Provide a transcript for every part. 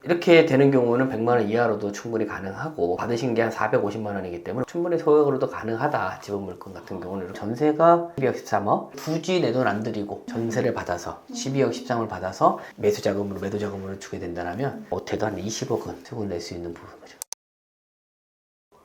이렇게 되는 경우는 100만 원 이하로도 충분히 가능하고 받으신 게 한 450만 원이기 때문에 충분히 소액으로도 가능하다. 지분 물건 같은 경우는 전세가 12억 13억 굳이 내 돈 안 들이고 전세를 받아서 12억 13을 받아서 매도 자금으로 주게 된다면 못해도 한 20억은 수익을 낼 수 있는 부분이죠.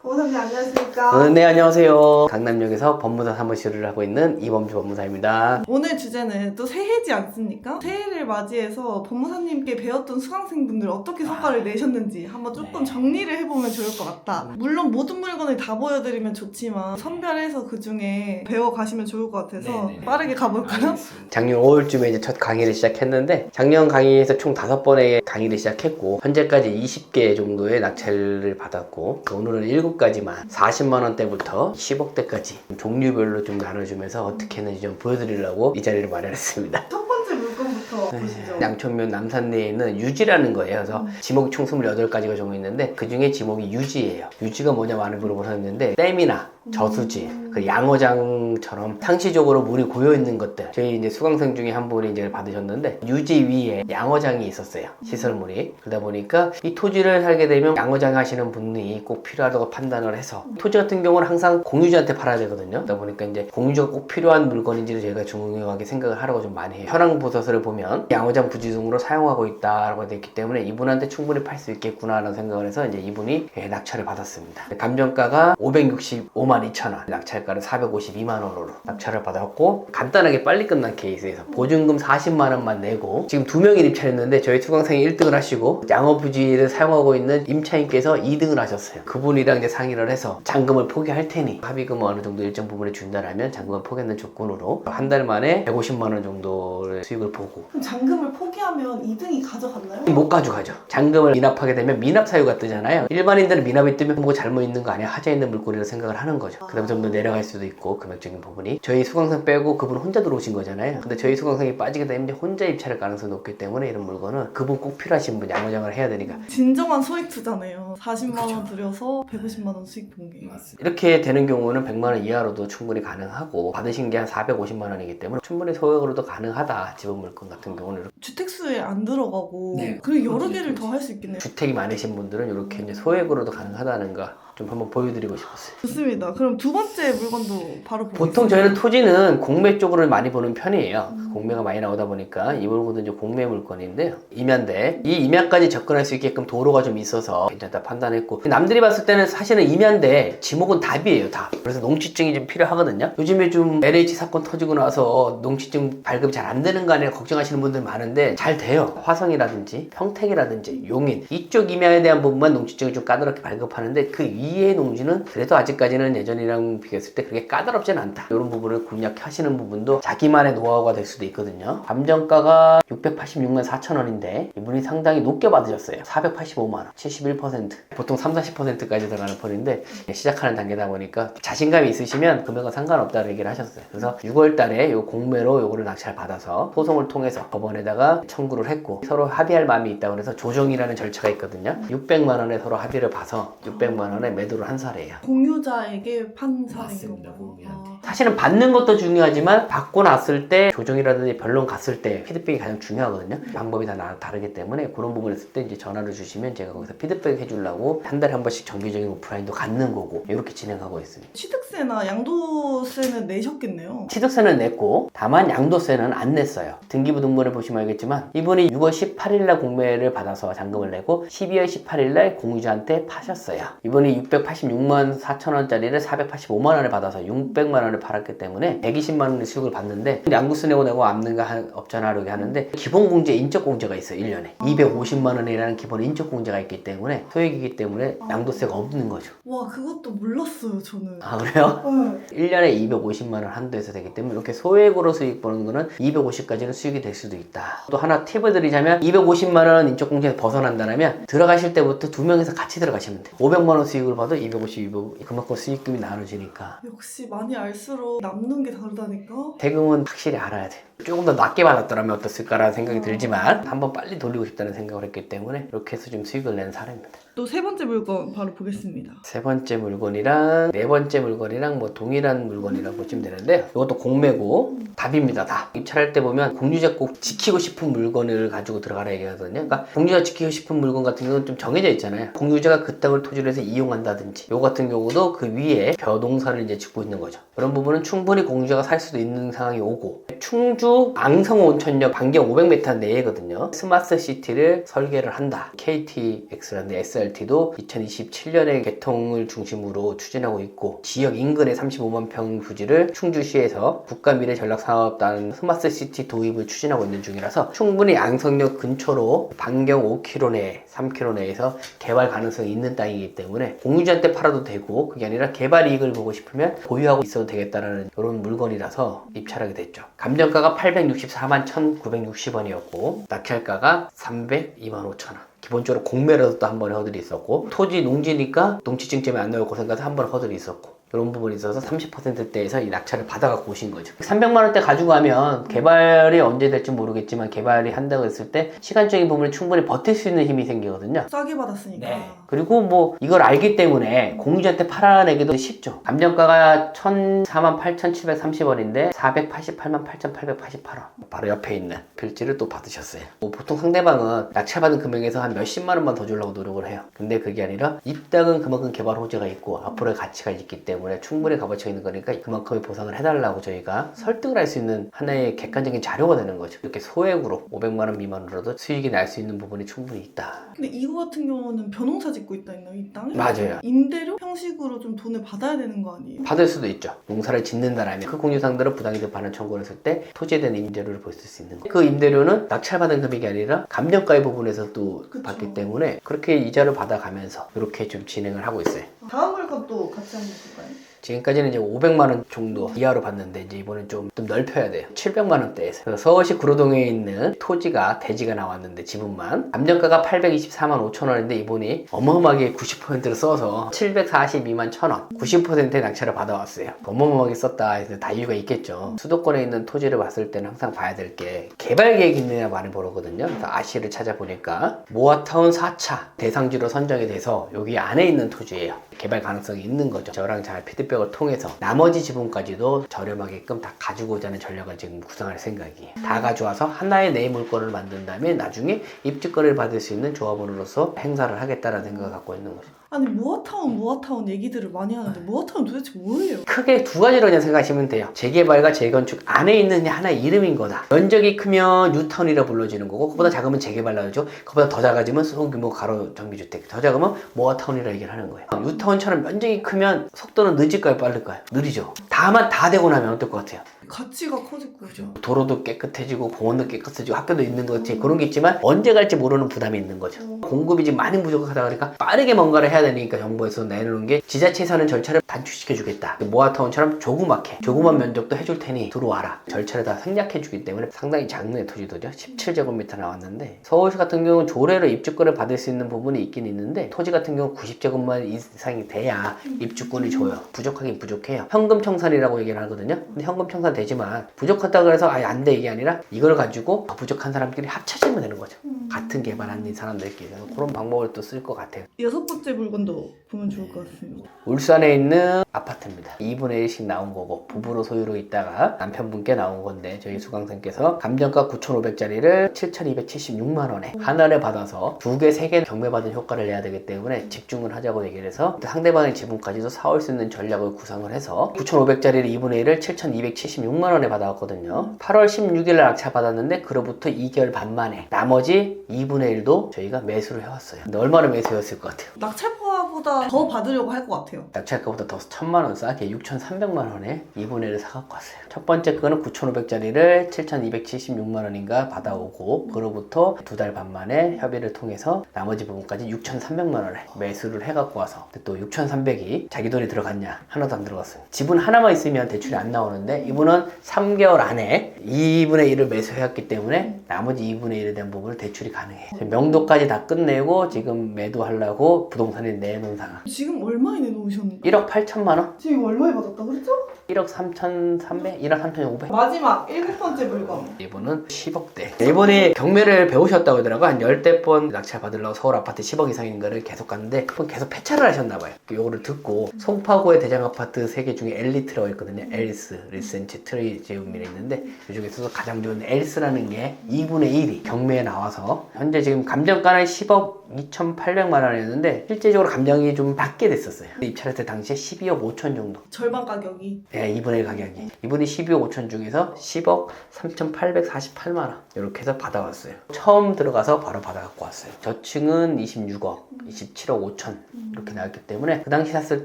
법무사님 안녕하십니까? 네, 안녕하세요. 강남역에서 법무사 사무실을 하고 있는 이범주 법무사입니다. 오늘 주제는 또 새해지 않습니까? 새해를 맞이해서 법무사님께 배웠던 수강생분들 어떻게 성과를 내셨는지 한번 조금 정리를 해보면 좋을 것 같다. 물론 모든 물건을 다 보여드리면 좋지만 선별해서 그 중에 배워가시면 좋을 것 같아서 빠르게 가볼까요? 작년 5월쯤에 이제 첫 강의를 시작했는데 작년 강의에서 총 5번의 강의를 시작했고 현재까지 20개 정도의 낙찰을 받았고 오늘은 7가지만 40만 원대부터 10억대까지 종류별로 좀 나눠주면서 어떻게 했는지 좀 보여드리려고 이 자리를 마련했습니다. 첫 번째 물건부터 보시죠. 양천면 남산리에 있는 유지라는 거예요. 그래서 지목이 총 28가지가 정해 있는데 그 중에 지목이 유지예요. 유지가 뭐냐 많이 물어보셨는데 댐이나 저수지, 그 양어장처럼 상시적으로 물이 고여 있는 것들. 저희 이제 수강생 중에 한 분이 이제 받으셨는데 유지 위에 양어장이 있었어요. 시설물이. 그러다 보니까 이 토지를 살게 되면 양어장 하시는 분이 꼭 필요하다고 판단을 해서 토지 같은 경우는 항상 공유주한테 팔아야 되거든요. 그러다 보니까 이제 공유주가 꼭 필요한 물건인지를 저희가 중요하게 생각을 하라고 좀 많이 해요. 현황부서서를 보면 양어장 부지중으로 사용하고 있다라고 되어 있기 때문에 이분한테 충분히 팔 수 있겠구나라는 생각을 해서 이제 이분이 낙찰을 받았습니다. 감정가가 565만 2천원, 낙찰가는 452만 원으로 낙찰을 받았고 간단하게 빨리 끝난 케이스에서 보증금 40만 원만 내고 지금 2명이 입찰했는데 저희 수강생이 1등을 하시고 양어부지를 사용하고 있는 임차인께서 2등을 하셨어요. 그분이랑 이제 상의를 해서 잔금을 포기할 테니 합의금 어느 정도 일정 부분을 준다라면 잔금을 포기하는 조건으로 한 달 만에 150만 원 정도의 수익을 보고. 그럼 잔금을 포기하면 2등이 가져갔나요? 못 가져가죠. 잔금을 미납하게 되면 미납 사유가 뜨잖아요. 일반인들은 미납이 뜨면 뭐 잘못 있는 거 아니야, 하자 있는 물건이라고 생각을 하는 거죠. 그 다음에 좀 더 내려갈 수도 있고 금액적인 부분이 저희 수강생 빼고 그분 혼자 들어오신 거잖아요. 근데 저희 수강생이 빠지게 되면 혼자 입찰할 가능성이 높기 때문에 이런 물건은 그분 꼭 필요하신 분 양어장을 해야 되니까 진정한 소액 투자네요. 40만 원 그쵸. 들여서 150만 원 수익 본 게. 이렇게 되는 경우는 100만 원 이하로도 충분히 가능하고 받으신 게 한 450만 원이기 때문에 충분히 소액으로도 가능하다. 지분 물건 같은 경우는 주택수에 안 들어가고 네. 그리고 여러 개를 더 할 수 있겠네요. 주택이 많으신 분들은 이렇게 이제 소액으로도 가능하다는 거 좀 한번 보여드리고 싶었어요. 좋습니다. 그럼 두 번째 물건도 바로 보겠습니다. 보통 저희는 토지는 공매 쪽으로 많이 보는 편이에요. 공매가 많이 나오다 보니까 이 물건도 이제 공매 물건인데요. 임야인데 이 임야까지 접근할 수 있게끔 도로가 좀 있어서 괜찮다 판단했고 남들이 봤을 때는 사실은 임야인데 지목은 답이에요. 답. 그래서 농지증이 좀 필요하거든요. 요즘에 좀 LH 사건 터지고 나서 농지증 발급이 잘 안 되는 거 아니라 걱정하시는 분들 많은데 잘 돼요. 화성이라든지 평택이라든지 용인 이쪽 임야에 대한 부분만 농지증을 좀 까다롭게 발급하는데 그 위의 농지는 그래도 아직까지는 예전이랑 비교했을 때 그렇게 까다롭진 않다. 이런 부분을 공략하시는 부분도 자기만의 노하우가 될 수도 있거든요. 감정가가 686만 4천 원인데 이분이 상당히 높게 받으셨어요. 485만 원, 71%. 보통 30~40%까지 들어가는 폰인데 시작하는 단계다 보니까 자신감이 있으시면 금액은 상관없다고 얘기를 하셨어요. 그래서 6월 달에 요 공매로 요거를 낙찰 받아서 소송을 통해서 법원에다가 청구를 했고 서로 합의할 마음이 있다고 해서 조정이라는 절차가 있거든요. 600만 원에 서로 합의를 봐서 600만 원에 매도를 한 사례예요. 공유자에게 판 사례인 맞습니다. 건가요? 공유자한테. 사실은 받는 것도 중요하지만 받고 났을 때 조정이라든지 변론 갔을 때 피드백이 가장 중요하거든요. 방법이 다 다르기 때문에 그런 부분을 했을 때 이제 전화를 주시면 제가 거기서 피드백 해주려고 한 달에 한 번씩 정기적인 오프라인도 갖는 거고 이렇게 진행하고 있습니다. 취득세나 양도세는 내셨겠네요. 취득세는 냈고 다만 양도세는 안 냈어요. 등기부 등본을 보시면 알겠지만 이분이 6월 18일날 공매를 받아서 잔금을 내고 12월 18일날 공유자한테 파셨어요. 이분이 686만 4천 원짜리를 485만 원에 받아서 600만 원을 팔았기 때문에 120만 원의 수익을 받는데 양도세 내고 남는 거 없잖아 이렇게 하는데 기본 공제 인적 공제가 있어요. 1년에 250만 원이라는 기본 인적 공제가 있기 때문에 소액이기 때문에 양도세가 없는 거죠. 와 그것도 몰랐어요 저는. 아 그래요? 네. 1년에 250만 원 한도에서 되기 때문에 이렇게 소액으로 수익 보는 거는 250까지는 수익이 될 수도 있다. 또 하나 팁을 드리자면 250만 원 인적 공제에서 벗어난다면 들어가실 때부터 2명이서 같이 들어가시면 돼요. 500만 원 수익을 봐도 250, 200 그만큼 수익금이 나눠지니까 역시 많이 알수록 남는 게 다르다니까. 세금은 확실히 알아야 돼. 조금 더 낮게 받았더라면 어땠을까라는 생각이 들지만 한번 빨리 돌리고 싶다는 생각을 했기 때문에 이렇게 해서 좀 수익을 낸 사례입니다. 또 세 번째 물건 바로 보겠습니다. 세 번째 물건이랑 네 번째 물건이랑 뭐 동일한 물건이라고 보시면 되는데 이것도 공매고 답입니다. 다 입찰할 때 보면 공유자 꼭 지키고 싶은 물건을 가지고 들어가라 얘기하거든요. 그러니까 공유자 지키고 싶은 물건 같은 경우는 좀 정해져 있잖아요. 공유자가 그 땅을 토지로 해서 이용한다든지 요 같은 경우도 그 위에 벼농사를 이제 짓고 있는 거죠. 그런 부분은 충분히 공유자가 살 수도 있는 상황이 오고 충주 앙성 온천역 반경 500m 내에거든요. 스마트 시티를 설계를 한다. KTX라는 SRT도 2027년에 개통을 중심으로 추진하고 있고 지역 인근에 35만 평 부지를 충주시에서 국가미래전략사업단 스마트 시티 도입을 추진하고 있는 중이라서 충분히 앙성역 근처로 반경 5km 내, 3km 내에서 개발 가능성이 있는 땅이기 때문에 공유자한테 팔아도 되고 그게 아니라 개발 이익을 보고 싶으면 보유하고 있어도 되겠다라는 이런 물건이라서 입찰하게 됐죠. 감정가가 864만 1,960원이었고 낙찰가가 302만 5천 원. 기본적으로 공매라도 또 한 번에 허들이 있었고 토지 농지니까 농지증점에 안 나올 고생가서 한 번 허들이 있었고 이런 부분이 있어서 30%대에서 이 낙찰을 받아갖고 오신 거죠. 300만 원대 가지고 가면 개발이 언제 될지 모르겠지만 개발이 한다고 했을 때 시간적인 부분에 충분히 버틸 수 있는 힘이 생기거든요. 싸게 받았으니까. 네. 그리고 뭐 이걸 알기 때문에 공유자한테 팔아내기도 쉽죠. 감정가가 1,004만 8,730원인데 488만 8,888원. 바로 옆에 있는 필지를 또 받으셨어요. 뭐 보통 상대방은 낙찰받은 금액에서 한 몇십만 원만 더 주려고 노력을 해요. 근데 그게 아니라 이 땅은 그만큼 개발 호재가 있고 앞으로의 가치가 있기 때문에 충분히 값어치가 있는 거니까 그만큼의 보상을 해달라고 저희가 설득을 할 수 있는 하나의 객관적인 자료가 되는 거죠. 이렇게 소액으로 500만 원 미만으로도 수익이 날 수 있는 부분이 충분히 있다. 근데 이거 같은 경우는 벼농사 짓고 있다 했나요? 이 땅을? 맞아요. 임대료 형식으로 좀 돈을 받아야 되는 거 아니에요? 받을 수도 있죠. 농사를 짓는다라면 그 공유상들은 부당이득 반환 청구를 했을 때 토지에 대한 임대료를 볼 수 있는 거예요. 그 임대료는 낙찰받은 금액이 아니라 감정가의 부분에서 또 그쵸. 받기 때문에 그렇게 이자를 받아가면서 이렇게 좀 진행을 하고 있어요. 다음 물건 또 같이 한번 볼까요? 지금까지는 이제 500만 원 정도 이하로 봤는데 이제 이번엔 좀 넓혀야 돼요. 700만 원대에서. 그래서 서울시 구로동에 있는 토지가 대지가 나왔는데 지분만 감정가가 824만 5천 원인데 이분이 어마어마하게 90%를 써서 742만 1천 원 90%의 낙찰을 받아왔어요. 어마어마하게 썼다 해서 다 이유가 있겠죠. 수도권에 있는 토지를 봤을 때는 항상 봐야 될 게 개발 계획이 있느냐 많이 보거든요. 그래서 아시를 찾아보니까 모아타운 4차 대상지로 선정이 돼서 여기 안에 있는 토지예요. 개발 가능성이 있는 거죠. 저랑 잘 피드백을 통해서 나머지 지분까지도 저렴하게끔 다 가지고자 하는 전략을 지금 구상할 생각이에요. 다 가져와서 하나의 내 물건을 만든 다음에 나중에 입주권을 받을 수 있는 조합원으로서 행사를 하겠다라는 생각을 갖고 있는 거죠. 아니 모아타운 얘기들을 많이 하는데 모아타운 도대체 뭐예요? 크게 두 가지로 그냥 생각하시면 돼요. 재개발과 재건축 안에 있는 하나의 이름인 거다. 면적이 크면 뉴타운이라 불러지는 거고 그보다 작으면 재개발 나오죠. 그보다 더 작아지면 소규모 가로 정비주택, 더 작으면 모아타운이라 얘기를 하는 거예요. 뉴타운처럼 면적이 크면 속도는 늦을까요 빠를까요? 느리죠. 다만 다 되고 나면 어떨 것 같아요? 가치가 커질 거죠. 도로도 깨끗해지고 공원도 깨끗해지고 학교도 있는 것 같이 그런 게 있지만 언제 갈지 모르는 부담이 있는 거죠. 공급이 지금 많이 부족하다 보니까 빠르게 뭔가를 해야 되니까 정부에서 내놓은 게 지자체에서는 절차를 단축시켜 주겠다. 모아타운처럼 조그만 면적도 해줄 테니 들어와라. 절차를 다 생략해 주기 때문에 상당히 작은 토지도죠. 17제곱미터 나왔는데 서울시 같은 경우는 조례로 입주권을 받을 수 있는 부분이 있긴 있는데 토지 같은 경우 90제곱미터 이상이 돼야 입주권을 줘요. 부족하긴 부족해요. 현금 청산이라고 얘기를 하거든요. 근데 현금 청산 되지만 부족하다고 해서 아예 안 돼 이게 아니라 이걸 가지고 더 부족한 사람끼리 합쳐지면 되는 거죠. 같은 개발한 사람들끼리 그런 방법을 또 쓸 것 같아요. 6번째 물건도 보면 좋을 것 같습니다. 울산에 있는 아파트입니다. 2분의 1씩 나온 거고 부부로 소유로 있다가 남편분께 나온 건데 저희 수강생께서 감정가 9,500짜리를 7,276만 원에 하나를 받아서 2개, 3개 경매받은 효과를 내야 되기 때문에 집중을 하자고 얘기를 해서 상대방의 지분까지도 사올 수 있는 전략을 구상을 해서 9,500짜리를 2분의 1을 7,276만 원에 받아왔거든요. 8월 16일 날 낙찰 받았는데 그로부터 2개월 반 만에 나머지 2분의 1도 저희가 매수를 해왔어요. 근데 얼마나 매수했을 것 같아요? 낙찰가보다 더 받으려고 할 것 같아요. 낙찰가보다 더 1,000만 원 싸게 6,300만 원에 2분의 1을 사갖고 왔어요. 첫 번째 거는 9,500짜리를 7,276만 원인가 받아오고 그로부터 2달 반 만에 협의를 통해서 나머지 부분까지 6,300만 원에 매수를 해갖고 와서 또 6,300이 자기 돈이 들어갔냐? 하나도 안 들어갔어요. 지분 하나만 있으면 대출이 안 나오는데 이분은 3개월 안에 2분의 1을 매수해왔기 때문에 나머지 2분의 1에 대한 부분을 대출이 가능해요. 명도까지 다 끝내고 지금 매도하려고 부동산 본인 내놓은 상황. 지금 얼마에 내놓으셨는데? 1억 8천만 원? 지금 얼마에 받았다 그랬죠? 1억 3,300? 1억 3,500? 마지막 7번째 물건. 이분은 10억대. 이분이 경매를 배우셨다고 하더라고. 한 10대번 낙찰 받으려고 서울 아파트 10억 이상인 거를 계속 갔는데 그건 계속 폐차를 하셨나봐요. 요거를 듣고 송파구의 대장 아파트 3개 중에 엘리트라고 있거든요. 엘스, 리센치, 트리제움이 있는데 그 중에서도 가장 좋은 엘스라는 게 2분의 1이 경매에 나와서 현재 지금 감정가는 10억 2,800만 원이었는데 실제적으로 감정이 좀 낮게 됐었어요. 입찰했을 때 당시에 12억 5천 정도. 절반 가격이. 네, 2분의 1 가격이. 이분이 12억 5천 중에서 10억 3,848만 원 이렇게 해서 받아왔어요. 처음 들어가서 바로 받아갖고 왔어요. 저층은 26억, 27억 5천 이렇게 나왔기 때문에 그 당시 샀을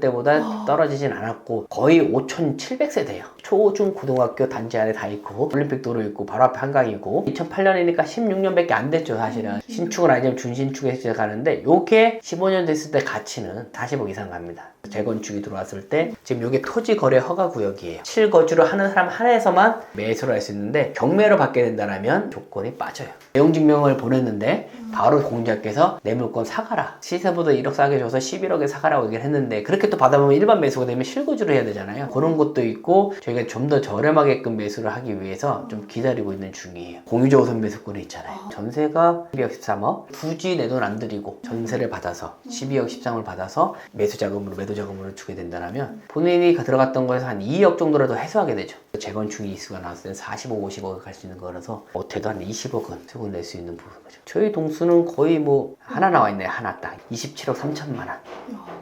때보다 떨어지진 않았고 거의 5,700세대예요. 초, 중, 고등학교 단지 안에 다 있고 올림픽도로 있고 바로 앞에 한강이고 2008년이니까 16년밖에 안 됐죠 사실은. 신축은 아니지만 준신축에 시작하는데 요게 15년 됐을 때 가치는 40억 이상 갑니다. 재건축이 들어왔을 때 지금 요게 토지 거래 허가 구역이에요. 실거주를 하는 사람 한해서만 매수를 할 수 있는데 경매로 받게 된다면 조건이 빠져요. 내용 증명을 보냈는데 바로 공작께서 내 물건 사가라. 시세보다 1억 싸게 줘서 11억에 사가라고 얘기를 했는데 그렇게 또 받아보면 일반 매수가 되면 실거주를 해야 되잖아요. 그런 것도 있고 저희가 좀 더 저렴하게끔 매수를 하기 위해서 좀 기다리고 있는 중이에요. 공유적 우선 매수권이 있잖아요. 전세가 12억 13억 굳이 내 돈 안 들이고 전세를 받아서 12억 13을 받아서 매수 자금으로 주게 된다면 본인이 들어갔던 거에서 한 2억 정도라도 해소하게 되죠. 재건축이 이수가 나왔을 때는 45, 50억을 갈 수 있는 거라서 못해도 한 20억은 수익을 낼 수 있는 부분인 거죠. 저희 동수는 거의 뭐 하나 나와 있네요. 하나 딱 27억 3천만 원.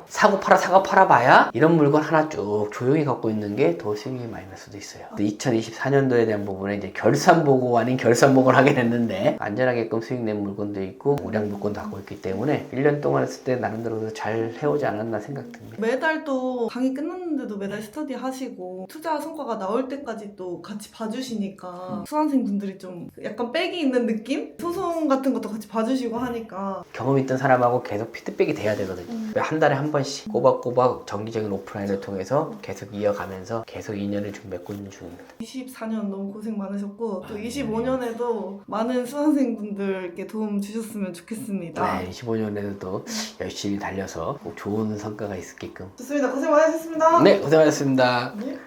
사고 팔아 봐야 이런 물건 하나 쭉 조용히 갖고 있는 게 더 수익이 많이 날 수도 있어요. 2024년도에 대한 부분에 이제 결산보고 아닌 결산보고를 하게 됐는데 안전하게끔 수익 낸 물건도 있고 우량 물건도 갖고 있기 때문에 1년 동안 했을 때 나름대로 잘 해오지 않았나 생각됩니다. 매달 또 강의 끝났는데도 매달 스터디 하시고 투자 성과가 나올 때까지 또 같이 봐주시니까 수강생분들이 좀 약간 빽이 있는 느낌? 소송 같은 것도 같이 봐주시고 하니까 경험 있던 사람하고 계속 피드백이 돼야 되거든요. 한 달에 한 번씩 꼬박꼬박 정기적인 오프라인을 통해서 계속 이어가면서 계속 인연을 좀 맺고 있는 중입니다. 24년 너무 고생 많으셨고 또 25년에도 많은 수강생분들께 도움 주셨으면 좋겠습니다. 네, 25년에도 열심히 달려서 꼭 좋은 성과가 있게끔. 좋습니다. 고생 많으셨습니다. 네, 고생하셨습니다. 네.